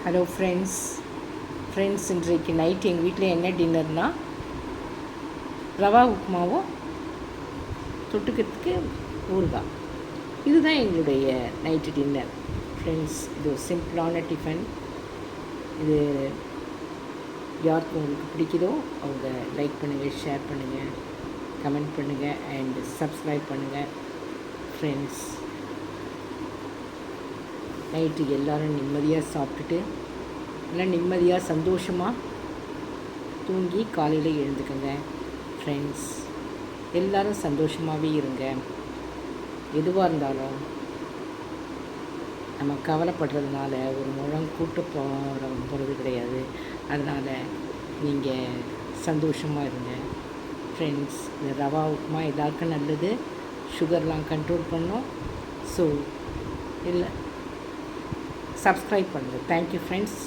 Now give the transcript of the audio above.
Hello friends இன்றைக்கு night எங்கள் வீட்டில் என்ன டின்னர்னால் ரவா உப்புமாவும் தொட்டுக்கிறதுக்கு ஊறுகாய். இதுதான் எங்களுடைய நைட்டு டின்னர் ஃப்ரெண்ட்ஸ். இது ஒரு சிம்பிளான டிஃபன். இது யாருக்கு உங்களுக்கு பிடிக்குதோ அவங்க லைக் பண்ணுங்கள், ஷேர் பண்ணுங்கள், கமெண்ட் பண்ணுங்கள் அண்ட் சப்ஸ்கிரைப் பண்ணுங்கள் ஃப்ரெண்ட்ஸ். நைட்டு எல்லோரும் நிம்மதியாக சாப்பிட்டுட்டு எல்லாம் நிம்மதியாக சந்தோஷமாக தூங்கி காலையில் எழுந்துக்கங்க ஃப்ரெண்ட்ஸ். எல்லோரும் சந்தோஷமாகவே இருங்க. எதுவாக இருந்தாலும் நம்ம கவலைப்படுறதுனால ஒரு முழம் கூட்டு போகிறது கிடையாது. அதனால் நீங்கள் சந்தோஷமாக இருங்க ஃப்ரெண்ட்ஸ். இந்த ரவா உப்புமா எல்லாருக்கும் நல்லது, சுகர்லாம் கண்ட்ரோல் பண்ணும். ஸோ இல்லை சப்ஸ்கிரைப் பண்ணுங்கள். Thank you friends.